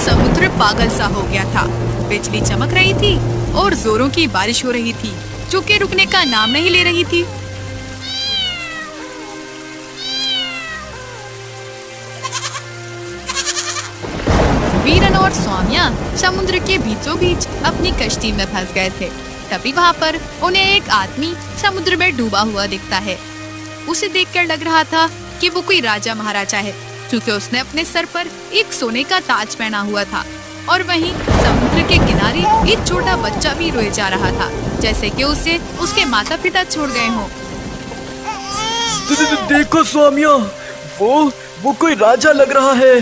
समुद्र पागल सा हो गया था। बिजली चमक रही थी और जोरों की बारिश हो रही थी, जो कि रुकने का नाम नहीं ले रही थी। वीरन और स्वामिया समुद्र के बीचों बीच अपनी कश्ती में फंस गए थे। तभी वहाँ पर उन्हें एक आदमी समुद्र में डूबा हुआ दिखता है। उसे देखकर लग रहा था कि वो कोई राजा महाराजा है, क्योंकि उसने अपने सर पर एक सोने का ताज पहना हुआ था। और वहीं समुद्र के किनारे एक छोटा बच्चा भी रोए जा रहा था, जैसे कि उसे उसके माता पिता छोड़ गए हों। देखो स्वामिया, वो कोई राजा लग रहा है।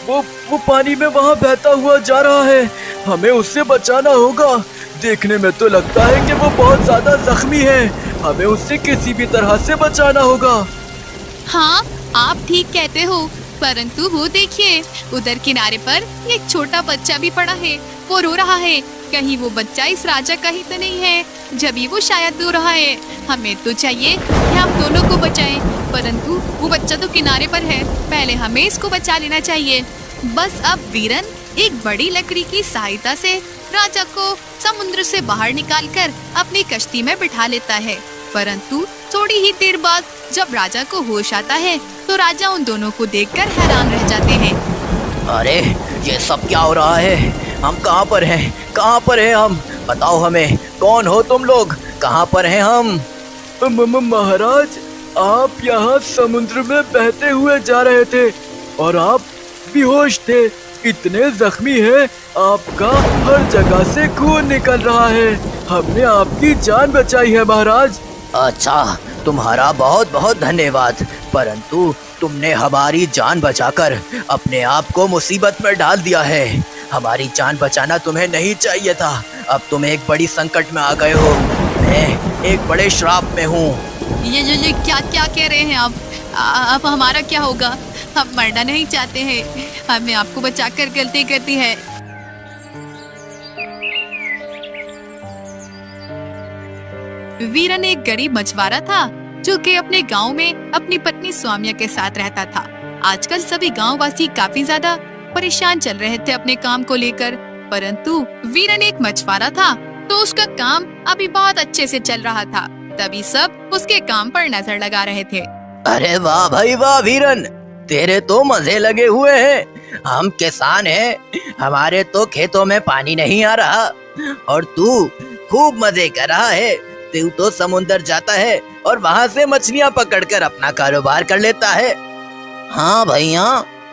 वो पानी में वहाँ बहता हुआ जा रहा है। हमें उससे बचाना होगा। देखने में तो लगता है कि वो बहुत ज्यादा जख्मी है। हमें उससे किसी भी तरह से बचाना होगा। हाँ, आप ठीक कहते हो, परंतु वो देखिए, उधर किनारे पर एक छोटा बच्चा भी पड़ा है। वो रो रहा है। कहीं वो बच्चा इस राजा का ही तो नहीं है, जब भी वो शायद रो रहा है। हमें तो चाहिए कि हम दोनों को बचाएं, परंतु वो बच्चा तो किनारे पर है। पहले हमें इसको बचा लेना चाहिए। बस अब वीरन एक बड़ी लकड़ी की सहायता से राजा को समुद्र से बाहर निकालकर अपनी कश्ती में बिठा लेता है। परंतु थोड़ी ही देर बाद जब राजा को होश आता है, तो राजा उन दोनों को देखकर हैरान रह जाते हैं। अरे ये सब क्या हो रहा है? हम कहाँ पर हैं? कहाँ पर हैं हम? बताओ हमें, कौन हो तुम लोग? कहाँ पर हैं हम? महाराज, आप यहाँ समुद्र में बहते हुए जा रहे थे और आप बेहोश थे। इतने जख्मी हैं, आपका हर जगह से खून निकल रहा है। हमने आपकी जान बचाई है महाराज। अच्छा, तुम्हारा बहुत बहुत धन्यवाद, परंतु तुमने हमारी जान बचाकर अपने आप को मुसीबत में डाल दिया है। हमारी जान बचाना तुम्हें नहीं चाहिए था। अब तुम एक बड़ी संकट में आ गए हो। मैं एक बड़े श्राप में हूँ। ये क्या कह रहे हैं आप? अब हमारा क्या होगा? हम मरना नहीं चाहते हैं। हमने आपको बचाकर गलती कर दी है। वीरन एक गरीब मछुआरा था, जो कि अपने गांव में अपनी पत्नी स्वामिया के साथ रहता था। आजकल सभी गांववासी काफी ज्यादा परेशान चल रहे थे अपने काम को लेकर, परंतु वीरन एक मछुआरा था, तो उसका काम अभी बहुत अच्छे से चल रहा था। तभी सब उसके काम पर नजर लगा रहे थे। अरे वाह भाई वाह वीरन, तेरे तो मजे लगे हुए हैं। हम किसान हैं, हमारे तो खेतों में पानी नहीं आ रहा और तू खूब मजे कर रहा है। तू तो समुंदर जाता है और वहाँ से मछलियाँ पकड़कर अपना कारोबार कर लेता है। हाँ भैया,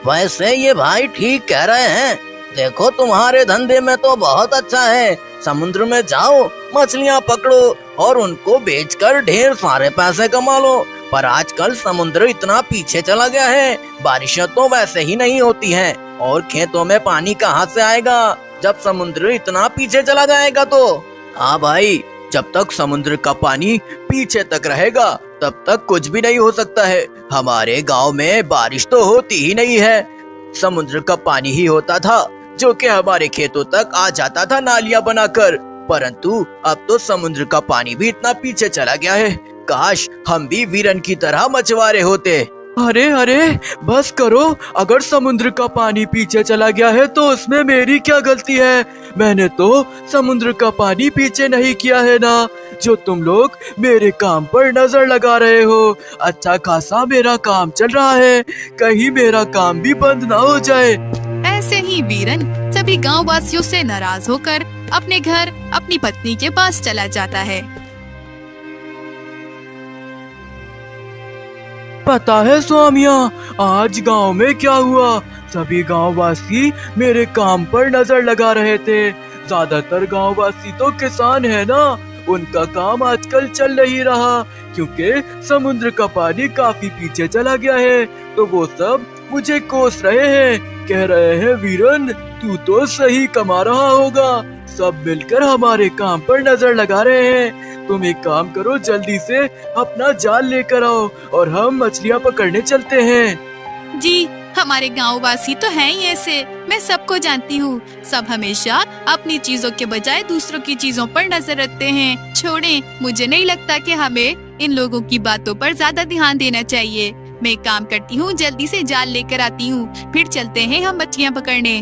वैसे ये भाई ठीक कह रहे हैं। देखो, तुम्हारे धंधे में तो बहुत अच्छा है। समुद्र में जाओ, मछलियाँ पकड़ो और उनको बेचकर ढेर सारे पैसे कमा लो। पर आजकल समुद्र इतना पीछे चला गया है, बारिशें तो वैसे ही नहीं होती हैं और खेतों में पानी कहाँ से आएगा जब समुद्र इतना पीछे चला जाएगा? तो हाँ भाई, जब तक समुद्र का पानी पीछे तक रहेगा तब तक कुछ भी नहीं हो सकता है। हमारे गांव में बारिश तो होती ही नहीं है। समुद्र का पानी ही होता था जो कि हमारे खेतों तक आ जाता था नालियां बनाकर, परंतु अब तो समुद्र का पानी भी इतना पीछे चला गया है। काश हम भी वीरन की तरह मछुआरे होते। अरे बस करो। अगर समुद्र का पानी पीछे चला गया है तो उसमें मेरी क्या गलती है? मैंने तो समुद्र का पानी पीछे नहीं किया है ना। जो तुम लोग मेरे काम पर नजर लगा रहे हो, अच्छा खासा मेरा काम चल रहा है। कहीं मेरा काम भी बंद ना हो जाए। ऐसे ही वीरन सभी गांव वासियों से नाराज होकर अपने घर अपनी पत्नी के पास चला जाता है। पता है स्वामिया, आज गांव में क्या हुआ? सभी गांववासी मेरे काम पर नजर लगा रहे थे। ज्यादातर गांववासी तो किसान है ना, उनका काम आजकल चल नहीं रहा क्योंकि समुद्र का पानी काफी पीछे चला गया है। तो वो सब मुझे कोस रहे हैं, कह रहे हैं वीरन तू तो सही कमा रहा होगा। सब मिलकर हमारे काम पर नजर लगा रहे हैं। तुम एक काम करो, जल्दी से अपना जाल लेकर आओ और हम मछलियाँ पकड़ने चलते हैं। जी, हमारे गांववासी तो हैं ही ऐसे, मैं सबको जानती हूँ। सब हमेशा अपनी चीजों के बजाय दूसरों की चीजों पर नजर रखते हैं। छोड़ें, मुझे नहीं लगता कि हमें इन लोगों की बातों पर ज्यादा ध्यान देना चाहिए। मैं एक काम करती हूँ, जल्दी से जाल लेकर आती हूँ, फिर चलते हैं हम मछलियाँ पकड़ने।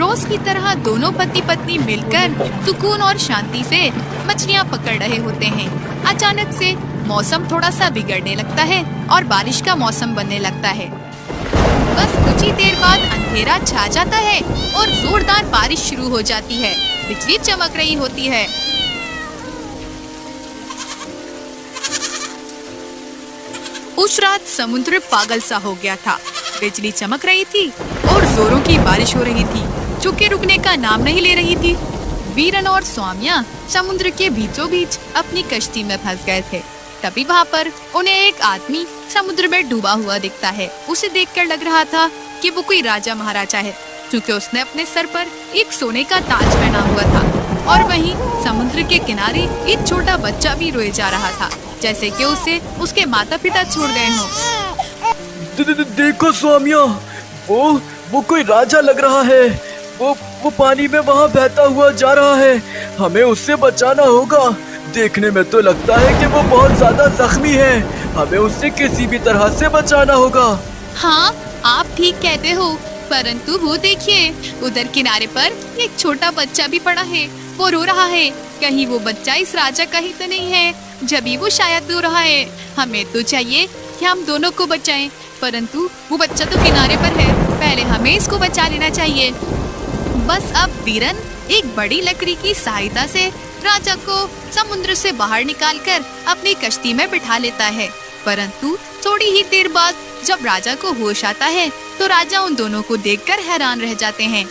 रोज की तरह दोनों पति पत्नी मिलकर सुकून और शांति से मछलियाँ पकड़ रहे होते हैं। अचानक से मौसम थोड़ा सा बिगड़ने लगता है और बारिश का मौसम बनने लगता है। बस कुछ ही देर बाद अंधेरा छा जाता है और जोरदार बारिश शुरू हो जाती है। बिजली चमक रही होती है। उस रात समुद्र पागल सा हो गया था। बिजली चमक रही थी और जोरों की बारिश हो रही थी जो कि रुकने का नाम नहीं ले रही थी। वीरन और स्वामिया समुद्र के बीचों बीच अपनी कश्ती में फंस गए थे। तभी वहाँ पर उन्हें एक आदमी समुद्र में डूबा हुआ दिखता है। उसे देखकर लग रहा था कि वो कोई राजा महाराजा है, क्योंकि उसने अपने सर पर एक सोने का ताज पहना हुआ था। और वहीं समुद्र के किनारे एक छोटा बच्चा भी रोए जा रहा था, जैसे कि उसे उसके माता पिता छोड़ गए हों। देखो स्वामिया, वो कोई राजा लग रहा है। वो पानी में वहाँ बहता हुआ जा रहा है। हमें उससे बचाना होगा। देखने में तो लगता है कि वो बहुत ज्यादा जख्मी है। हमें उससे किसी भी तरह से बचाना होगा। हाँ, आप ठीक कहते हो, परंतु वो देखिए, उधर किनारे पर एक छोटा बच्चा भी पड़ा है। वो रो रहा है। कहीं वो बच्चा इस राजा का ही तो नहीं है? जब भी वो शायद रो रहा है। हमें तो चाहिए कि हम दोनों को बचाएं, परंतु वो बच्चा तो किनारे पर है। पहले हमें इसको बचा लेना चाहिए। बस अब वीरन एक बड़ी लकड़ी की सहायता से राजा को समुद्र से बाहर निकालकर अपनी कश्ती में बिठा लेता है। परंतु थोड़ी ही देर बाद जब राजा को होश आता है तो राजा उन दोनों को देखकर हैरान रह जाते हैं।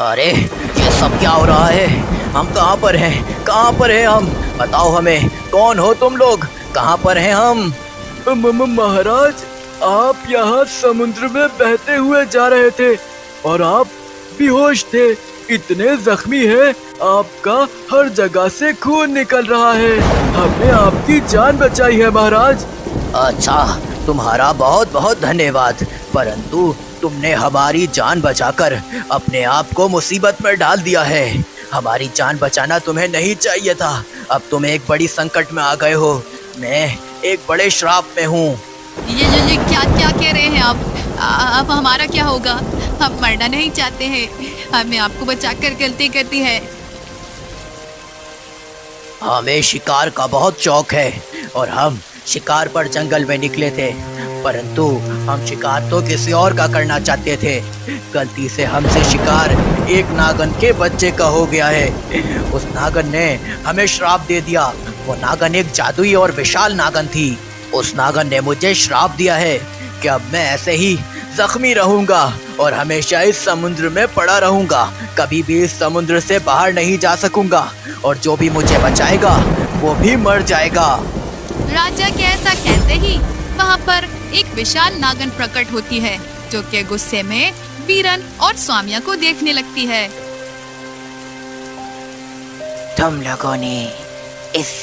अरे ये सब क्या हो रहा है? हम कहाँ पर हैं? कहाँ पर हैं हम? बताओ हमें, कौन हो तुम लोग? कहाँ पर हैं हम? महाराज, आप यहाँ समुद्र में बहते हुए जा रहे थे और आप बेहोश थे। इतने जख्मी है, आपका हर जगह से खून निकल रहा है। हमने आपकी जान बचाई है महाराज। अच्छा, तुम्हारा बहुत बहुत धन्यवाद, परंतु तुमने हमारी जान बचाकर अपने आप को मुसीबत में डाल दिया है। हमारी जान बचाना तुम्हें नहीं चाहिए था। अब तुम एक बड़ी संकट में आ गए हो। मैं एक बड़े श्राप में हूँ। ये क्या कह रहे हैं आप? अब हमारा क्या होगा? हम मरना नहीं चाहते हैं। हमें आपको बचाकर गलती करती है। हमें शिकार का बहुत शौक है और हम शिकार पर जंगल में निकले थे, परंतु हम शिकार तो किसी और का करना चाहते थे। गलती से हमसे शिकार एक नागन के बच्चे का हो गया है। उस नागन ने हमें श्राप दे दिया। वो नागन एक जादुई और विशाल नागन थी। उस नागन ने मुझे श्राप दिया है कि अब मैं ऐसे ही जख्मी रहूंगा और हमेशा इस समुद्र में पड़ा रहूंगा। कभी भी इस समुद्र से बाहर नहीं जा सकूंगा और जो भी मुझे बचाएगा वो भी मर जाएगा। राजा के ऐसा कहते ही वहाँ पर एक विशाल नागन प्रकट होती है, जो कि गुस्से में वीरन और स्वामिया को देखने लगती है। तुम लोगों ने इस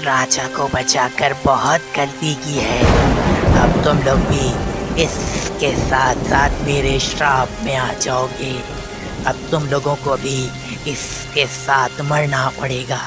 राजा को बचाकर बहुत गलती की है। अब तुम लोग भी इसके साथ साथ मेरे श्राप में आ जाओगे। अब तुम लोगों को भी इसके साथ मरना पड़ेगा।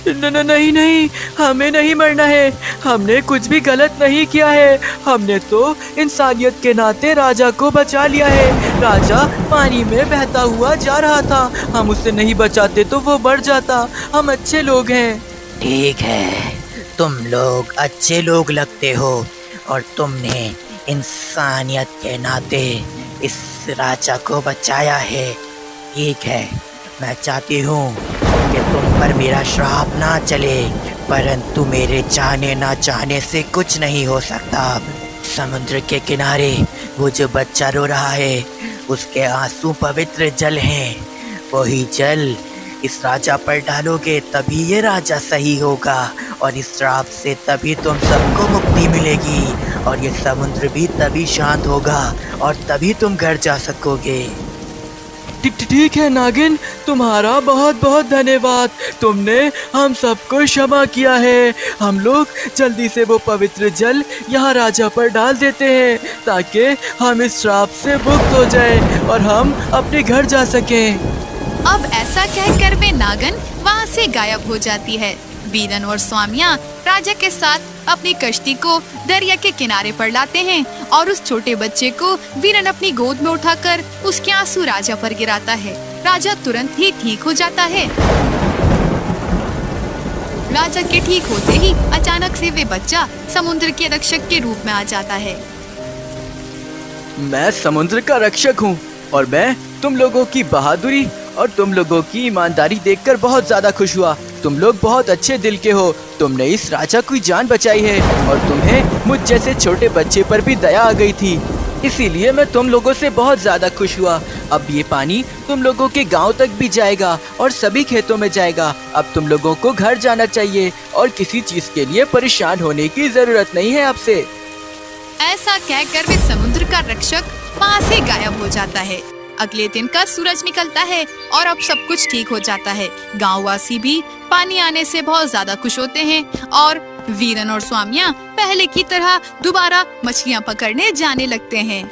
नहीं, हमें नहीं मरना है। हमने कुछ भी गलत नहीं किया है। हमने तो इंसानियत के नाते राजा को बचा लिया है। राजा पानी में बहता हुआ जा रहा था। हम उससे नहीं बचाते तो वो मर जाता। हम अच्छे लोग हैं। ठीक है, तुम लोग अच्छे लोग लगते हो और तुमने इंसानियत के नाते इस राजा को बचाया है। ठीक है, मैं चाहती हूँ कि तुम पर मेरा श्राप ना चले, परंतु मेरे चाहने ना चाहने से कुछ नहीं हो सकता। समुद्र के किनारे वो जो बच्चा रो रहा है, उसके आंसू पवित्र जल हैं। वही जल इस राजा पर डालोगे तभी ये राजा सही होगा और इस श्राप से तभी तुम सबको मुक्ति मिलेगी और ये समुद्र भी तभी शांत होगा और तभी तुम घर जा सकोगे। ठीक है नागिन, तुम्हारा बहुत बहुत धन्यवाद। तुमने हम सबको क्षमा किया है। हम लोग जल्दी से वो पवित्र जल यहाँ राजा पर डाल देते हैं ताकि हम इस श्राप से मुक्त हो जाएं और हम अपने घर जा सकें। अब ऐसा कहकर वे नागन वहाँ से गायब हो जाती है। वीरन और स्वामिया राजा के साथ अपनी कश्ती को दरिया के किनारे पर लाते हैं और उस छोटे बच्चे को वीरन अपनी गोद में उठाकर उसके आंसू राजा पर गिराता है। राजा तुरंत ही ठीक हो जाता है। राजा के ठीक होते ही अचानक से वे बच्चा समुद्र के रक्षक के रूप में आ जाता है। मैं समुद्र का रक्षक हूँ और मैं तुम लोगों की बहादुरी और तुम लोगों की ईमानदारी देखकर बहुत ज्यादा खुश हुआ। तुम लोग बहुत अच्छे दिल के हो। तुमने इस राजा की जान बचाई है और तुम्हें मुझ जैसे छोटे बच्चे पर भी दया आ गई थी, इसीलिए मैं तुम लोगों से बहुत ज्यादा खुश हुआ। अब ये पानी तुम लोगों के गांव तक भी जाएगा और सभी खेतों में जाएगा। अब तुम लोगों को घर जाना चाहिए और किसी चीज के लिए परेशान होने की जरूरत नहीं है आपसे। ऐसा कहकर वे समुद्र का रक्षक वहाँ से गायब हो जाता है। अगले दिन का सूरज निकलता है और अब सब कुछ ठीक हो जाता है। गांववासी भी पानी आने से बहुत ज्यादा खुश होते हैं और वीरन और स्वामिया पहले की तरह दोबारा मछलियाँ पकड़ने जाने लगते हैं।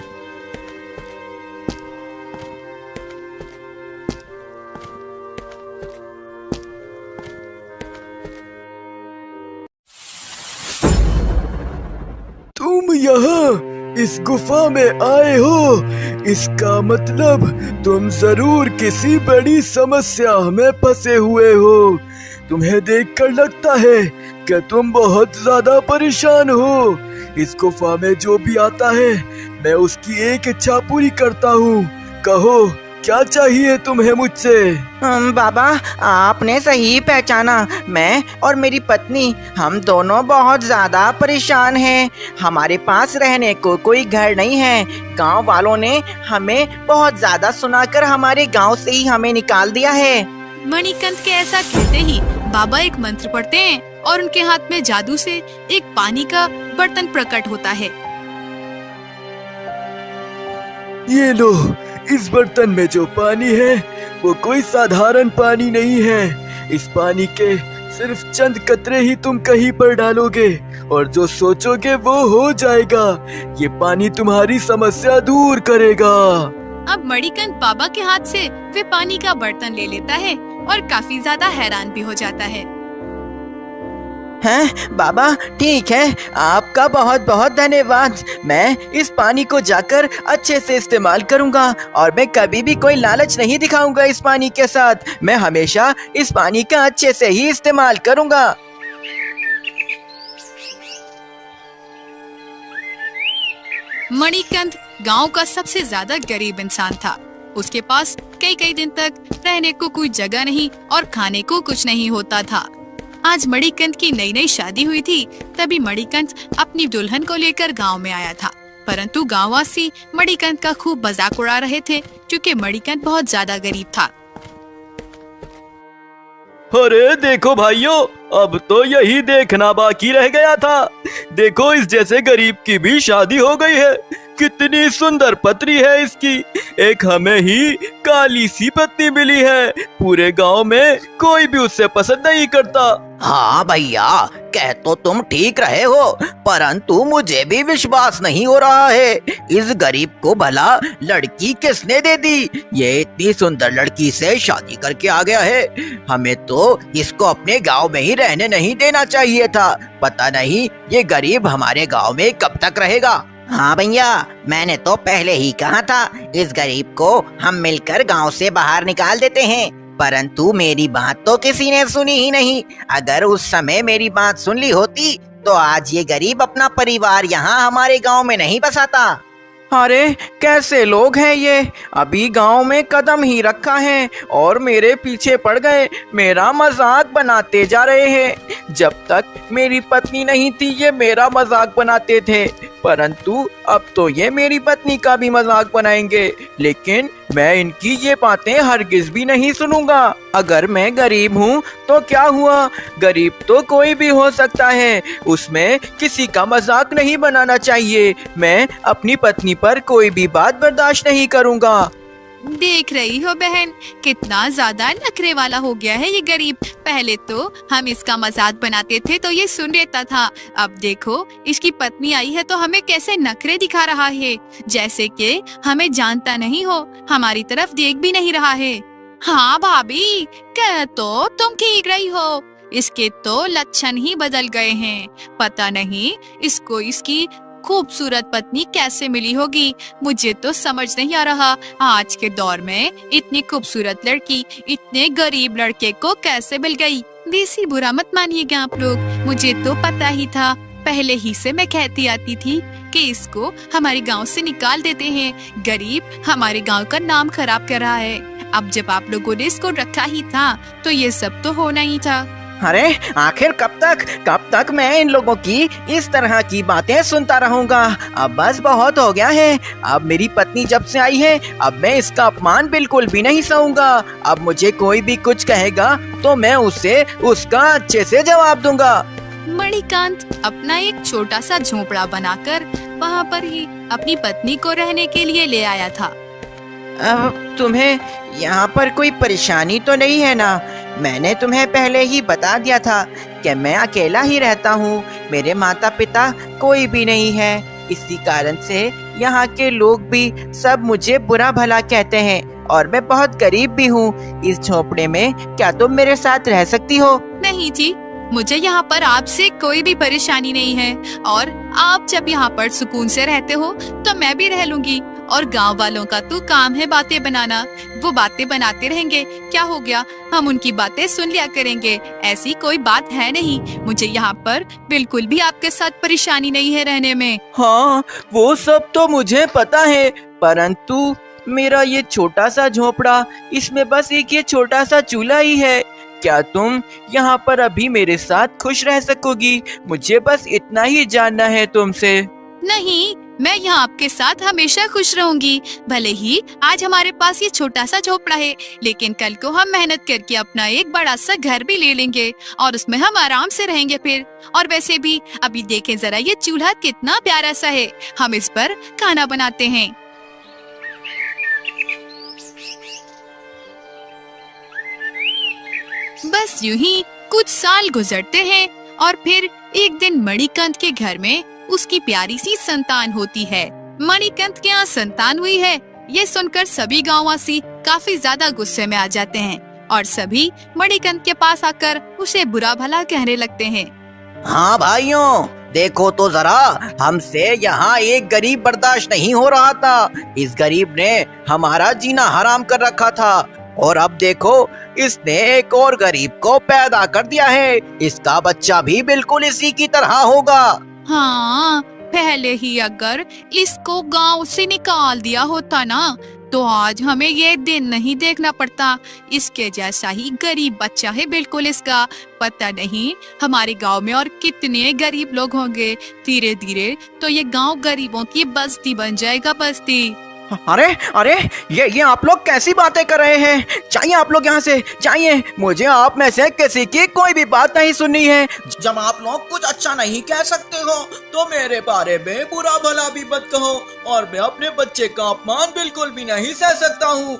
तुम यहाँ इस गुफा में आए हो, इसका मतलब तुम जरूर किसी बड़ी समस्या में फंसे हुए हो। तुम्हें देखकर लगता है कि तुम बहुत ज्यादा परेशान हो। इस गुफा में जो भी आता है मैं उसकी एक इच्छा पूरी करता हूँ। कहो क्या चाहिए तुम्हें मुझसे? बाबा, आपने सही पहचाना। मैं और मेरी पत्नी हम दोनों बहुत ज़्यादा परेशान हैं। हमारे पास रहने को कोई घर नहीं है। गांव वालों ने हमें बहुत ज़्यादा सुनाकर हमारे गांव से ही हमें निकाल दिया है। मणिकंठ के ऐसा कहते ही बाबा एक मंत्र पढ़ते हैं और उनके हाथ में जादू से एक पानी का बर्तन प्रकट होता है। ये लो, इस बर्तन में जो पानी है वो कोई साधारण पानी नहीं है। इस पानी के सिर्फ चंद कतरे ही तुम कहीं पर डालोगे और जो सोचोगे वो हो जाएगा। ये पानी तुम्हारी समस्या दूर करेगा। अब मणिकंठ बाबा के हाथ से वे पानी का बर्तन ले लेता है और काफी ज्यादा हैरान भी हो जाता है। हैं बाबा, ठीक है, आपका बहुत बहुत धन्यवाद। मैं इस पानी को जाकर अच्छे से इस्तेमाल करूंगा और मैं कभी भी कोई लालच नहीं दिखाऊंगा इस पानी के साथ। मैं हमेशा इस पानी का अच्छे से ही इस्तेमाल करूंगा। मणिकंठ गांव का सबसे ज्यादा गरीब इंसान था। उसके पास कई कई दिन तक रहने को कोई जगह नहीं और खाने को कुछ नहीं होता था। आज मणिकंठ की नई नई शादी हुई थी। तभी मणिकंठ अपनी दुल्हन को लेकर गांव में आया था, परंतु गांववासी मणिकंठ का खूब मजाक उड़ा रहे थे क्योंकि मणिकंठ बहुत ज्यादा गरीब था। अरे देखो भाइयों, अब तो यही देखना बाकी रह गया था। देखो, इस जैसे गरीब की भी शादी हो गई है। कितनी सुंदर पत्नी है इसकी। एक हमें ही काली सी पत्नी मिली है। पूरे गांव में कोई भी उससे पसंद नहीं करता। हाँ भैया, कह तो तुम ठीक रहे हो, परंतु मुझे भी विश्वास नहीं हो रहा है। इस गरीब को भला लड़की किसने दे दी? ये इतनी सुंदर लड़की से शादी करके आ गया है। हमें तो इसको अपने गांव में ही रहने नहीं देना चाहिए था। पता नहीं ये गरीब हमारे गांव में कब तक रहेगा। हाँ भैया, मैंने तो पहले ही कहा था इस गरीब को हम मिलकर गांव से बाहर निकाल देते हैं, परंतु मेरी बात तो किसी ने सुनी ही नहीं। अगर उस समय मेरी बात सुन ली होती तो आज ये गरीब अपना परिवार यहाँ हमारे गांव में नहीं बसाता। अरे कैसे लोग हैं ये, अभी गांव में कदम ही रखा है और मेरे पीछे पड़ गए, मेरा मजाक बनाते जा रहे हैं। जब तक मेरी पत्नी नहीं थी ये मेरा मजाक बनाते थे, परंतु अब तो ये मेरी पत्नी का भी मजाक बनाएंगे। लेकिन मैं इनकी ये बातें हरगिज भी नहीं सुनूंगा। अगर मैं गरीब हूँ तो क्या हुआ, गरीब तो कोई भी हो सकता है, उसमें किसी का मजाक नहीं बनाना चाहिए। मैं अपनी पत्नी पर कोई भी बात बर्दाश्त नहीं करूँगा। देख रही हो बहन, कितना ज्यादा नखरे वाला हो गया है ये गरीब। पहले तो हम इसका मजाक बनाते थे तो ये सुन लेता था, अब देखो इसकी पत्नी आई है तो हमें कैसे नखरे दिखा रहा है, जैसे कि हमें जानता नहीं हो, हमारी तरफ देख भी नहीं रहा है। हाँ भाभी, कह तो तुम ठीक रही हो, इसके तो लक्षण ही बदल गए हैं। पता नहीं इसको इसकी खूबसूरत पत्नी कैसे मिली होगी। मुझे तो समझ नहीं आ रहा आज के दौर में इतनी खूबसूरत लड़की इतने गरीब लड़के को कैसे मिल गई। देसी बुरा मत मानिएगा आप लोग, मुझे तो पता ही था, पहले ही से मैं कहती आती थी कि इसको हमारे गांव से निकाल देते हैं। गरीब हमारे गांव का नाम खराब कर रहा है। अब जब आप लोगों ने इसको रखा ही था तो ये सब तो होना ही था। अरे आखिर कब तक मैं इन लोगों की इस तरह की बातें सुनता रहूंगा। अब बस बहुत हो गया है। अब मेरी पत्नी जब से आई है, अब मैं इसका अपमान बिल्कुल भी नहीं सहूंगा। अब मुझे कोई भी कुछ कहेगा तो मैं उसे उसका अच्छे से जवाब दूंगा। मणिकांत अपना एक छोटा सा झोपड़ा बनाकर वहाँ पर ही अपनी पत्नी को रहने के लिए ले आया था। अब तुम्हें यहाँ पर कोई परेशानी तो नहीं है ना? मैंने तुम्हें पहले ही बता दिया था कि मैं अकेला ही रहता हूँ, मेरे माता पिता कोई भी नहीं है। इसी कारण से यहाँ के लोग भी सब मुझे बुरा भला कहते हैं और मैं बहुत गरीब भी हूँ। इस झोपड़े में क्या तुम मेरे साथ रह सकती हो? नहीं जी, मुझे यहाँ पर आपसे कोई भी परेशानी नहीं है और आप जब यहाँ पर सुकून से रहते हो तो मैं भी रह लूंगी। और गांव वालों का तो काम है बातें बनाना, वो बातें बनाते रहेंगे, क्या हो गया, हम उनकी बातें सुन लिया करेंगे। ऐसी कोई बात है नहीं, मुझे यहाँ पर बिल्कुल भी आपके साथ परेशानी नहीं है रहने में। हाँ, वो सब तो मुझे पता है, परंतु मेरा ये छोटा सा झोपड़ा, इसमें बस एक ये छोटा सा चूल्हा ही है। क्या तुम यहाँ पर अभी मेरे साथ खुश रह सकोगी? मुझे बस इतना ही जानना है तुमसे। नहीं, मैं यहाँ आपके साथ हमेशा खुश रहूंगी। भले ही आज हमारे पास ये छोटा सा झोपड़ा है, लेकिन कल को हम मेहनत करके अपना एक बड़ा सा घर भी ले लेंगे और उसमें हम आराम से रहेंगे फिर। और वैसे भी अभी देखें जरा, ये चूल्हा कितना प्यारा सा है, हम इस पर खाना बनाते हैं। बस यूं ही कुछ साल गुजरते हैं और फिर एक दिन मणिकांत के घर में उसकी प्यारी सी संतान होती है। मणिकांत के यहाँ संतान हुई है, ये सुनकर सभी गांववासी काफी ज्यादा गुस्से में आ जाते हैं और सभी मणिकांत के पास आकर उसे बुरा भला कहने लगते हैं। हाँ भाइयों, देखो तो जरा, हमसे यहाँ एक गरीब बर्दाश्त नहीं हो रहा था। इस गरीब ने हमारा जीना हराम कर रखा था और अब देखो, इसने एक और गरीब को पैदा कर दिया है। इसका बच्चा भी बिल्कुल इसी की तरह होगा। हाँ, पहले ही अगर इसको गांव से निकाल दिया होता ना, तो आज हमें ये दिन नहीं देखना पड़ता। इसके जैसा ही गरीब बच्चा है बिल्कुल इसका। पता नहीं हमारे गांव में और कितने गरीब लोग होंगे। धीरे धीरे तो ये गांव गरीबों की बस्ती बन जाएगा, बस्ती। अरे अरे, ये आप लोग कैसी बातें कर रहे हैं? जाइए आप लोग यहाँ से, जाइए। मुझे आप में से किसी की कोई भी बात नहीं सुननी है। जब आप लोग कुछ अच्छा नहीं कह सकते हो तो मेरे बारे में बुरा भला भी मत कहो, और मैं अपने बच्चे का अपमान बिल्कुल भी नहीं सह सकता हूँ।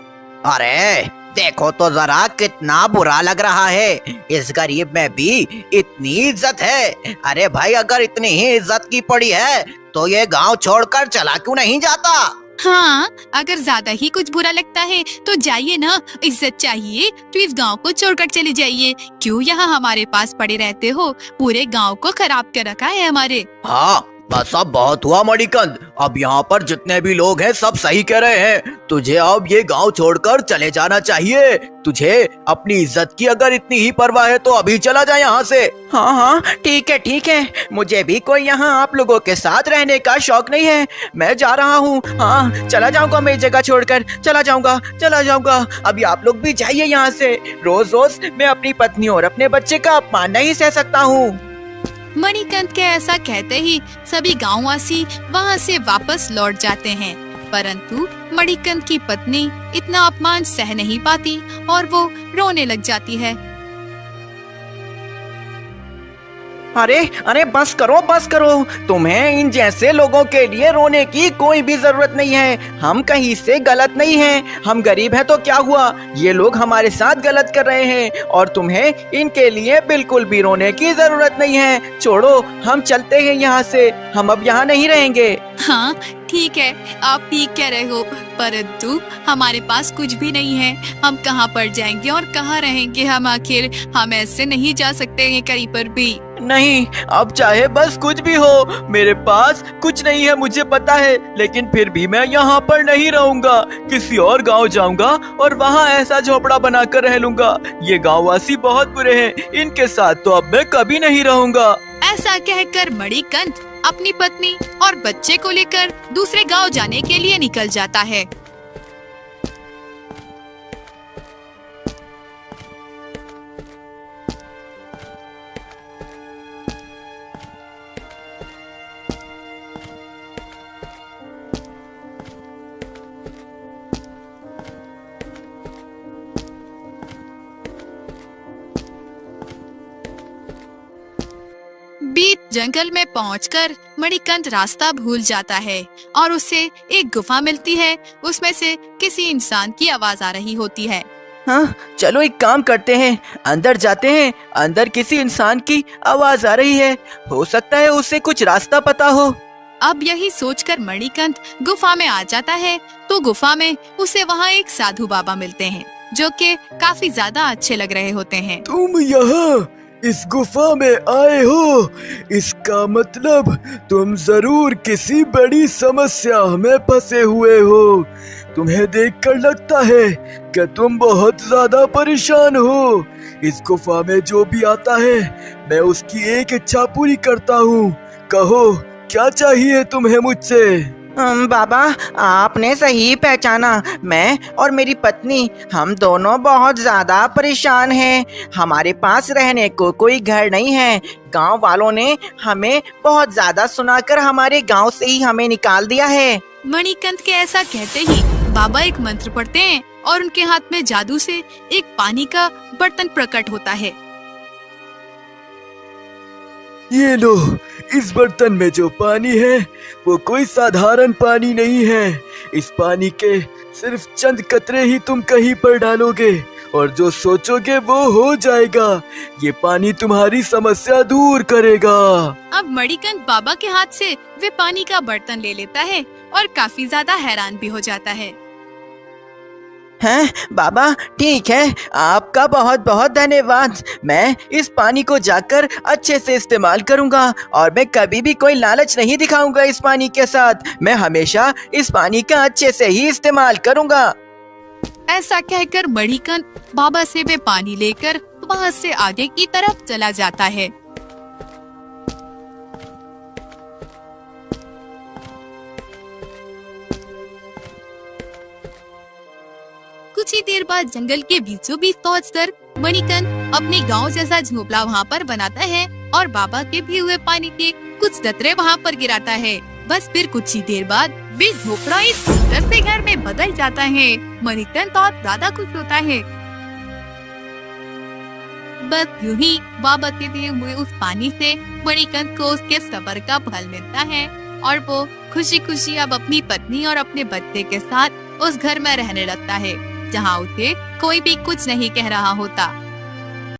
अरे देखो तो जरा, कितना बुरा लग रहा है। इस गरीब में भी इतनी इज्जत है। अरे भाई, अगर इतनी ही इज्जत की पड़ी है तो ये गांव छोड़कर चला क्यों नहीं जाता? हाँ, अगर ज्यादा ही कुछ बुरा लगता है तो जाइए ना। इज्जत चाहिए तो इस गांव को छोड़कर चले जाइए। क्यों यहाँ हमारे पास पड़े रहते हो? पूरे गांव को खराब कर रखा है हमारे। हाँ, बस अब बहुत हुआ मणिकांत। अब यहाँ पर जितने भी लोग हैं सब सही कह रहे हैं। तुझे अब ये गांव छोड़कर चले जाना चाहिए। तुझे अपनी इज्जत की अगर इतनी ही परवाह है तो अभी चला जा यहाँ से। हाँ हाँ, ठीक है। मुझे भी कोई यहाँ आप लोगों के साथ रहने का शौक नहीं है। मैं जा रहा हूँ। हाँ, चला जाऊंगा, मैं जगह छोड़कर चला जाऊंगा। अभी आप लोग भी जाइए यहाँ से। रोज रोज मैं अपनी पत्नी और अपने बच्चे का अपमान नहीं सह सकता हूँ। मणिकांत के ऐसा कहते ही सभी गांववासी वहां से वापस लौट जाते हैं, परंतु मणिकांत की पत्नी इतना अपमान सह नहीं पाती और वो रोने लग जाती है। अरे बस करो। तुम्हें इन जैसे लोगों के लिए रोने की कोई भी जरूरत नहीं है। हम कहीं से गलत नहीं हैं। हम गरीब हैं तो क्या हुआ? ये लोग हमारे साथ गलत कर रहे हैं और तुम्हें इनके लिए बिल्कुल भी रोने की जरूरत नहीं है। छोड़ो, हम चलते हैं यहाँ से। हम अब यहाँ नहीं रहेंगे। हाँ ठीक है, आप ठीक कह रहे हो, परंतु हमारे पास कुछ भी नहीं है। हम कहाँ पर जाएंगे और कहाँ रहेंगे हम? आखिर हम ऐसे नहीं जा सकते हैं कहीं पर भी। नहीं, अब चाहे बस कुछ भी हो, मेरे पास कुछ नहीं है मुझे पता है, लेकिन फिर भी मैं यहाँ पर नहीं रहूंगा। किसी और गांव जाऊंगा और वहाँ ऐसा झोपड़ा बनाकर रह लूंगा। ये गांववासी बहुत बुरे हैं, इनके साथ तो अब मैं कभी नहीं रहूंगा। ऐसा कहकर मणिकंठ अपनी पत्नी और बच्चे को लेकर दूसरे गांव जाने के लिए निकल जाता है। बीच जंगल में पहुंचकर मणिकंठ रास्ता भूल जाता है और उसे एक गुफा मिलती है। उसमें से किसी इंसान की आवाज आ रही होती है। हाँ, चलो एक काम करते हैं, अंदर जाते हैं। अंदर किसी इंसान की आवाज आ रही है, हो सकता है उसे कुछ रास्ता पता हो। अब यही सोचकर मणिकंठ गुफा में आ जाता है तो गुफा में उसे वहाँ एक साधु बाबा मिलते हैं जो कि काफी ज्यादा अच्छे लग रहे होते हैं। तुम यहाँ इस गुफा में आए हो, इसका मतलब तुम जरूर किसी बड़ी समस्या में फंसे हुए हो। तुम्हें देखकर लगता है कि तुम बहुत ज्यादा परेशान हो। इस गुफा में जो भी आता है मैं उसकी एक इच्छा पूरी करता हूँ। कहो क्या चाहिए तुम्हें मुझसे? बाबा, आपने सही पहचाना। मैं और मेरी पत्नी, हम दोनों बहुत ज्यादा परेशान हैं। हमारे पास रहने को कोई घर नहीं है। गांव वालों ने हमें बहुत ज्यादा सुनाकर हमारे गांव से ही हमें निकाल दिया है। मणिकंठ के ऐसा कहते ही बाबा एक मंत्र पढ़ते हैं और उनके हाथ में जादू से एक पानी का बर्तन प्रकट होता है। ये लो, इस बर्तन में जो पानी है वो कोई साधारण पानी नहीं है। इस पानी के सिर्फ चंद कतरे ही तुम कहीं पर डालोगे और जो सोचोगे वो हो जाएगा। ये पानी तुम्हारी समस्या दूर करेगा। अब मणिकंठ बाबा के हाथ से वे पानी का बर्तन ले लेता है और काफी ज्यादा हैरान भी हो जाता है। हैं बाबा, ठीक है, आपका बहुत बहुत धन्यवाद। मैं इस पानी को जाकर अच्छे से इस्तेमाल करूंगा और मैं कभी भी कोई लालच नहीं दिखाऊंगा इस पानी के साथ। मैं हमेशा इस पानी का अच्छे से ही इस्तेमाल करूंगा। ऐसा कहकर मणिकंठ बाबा से वे पानी लेकर वहाँ से आगे की तरफ चला जाता है। कुछ ही देर बाद जंगल के बीचों बीच पहुंचकर मणिकंठ अपने गांव जैसा झोपड़ा वहाँ पर बनाता है और बाबा के भी हुए पानी के कुछ कतरे वहाँ पर गिराता है। बस फिर कुछ ही देर बाद वे झोपड़ा एक सुंदर से घर में बदल जाता है। मणिकंठ और ज्यादा खुश होता है। बस यूं ही बाबा के दिए हुए उस पानी से मणिकंठ को उसके सब्र का फल मिलता है और वो खुशी खुशी अब अपनी पत्नी और अपने बच्चे के साथ उस घर में रहने लगता है जहाँ उसे कोई भी कुछ नहीं कह रहा होता।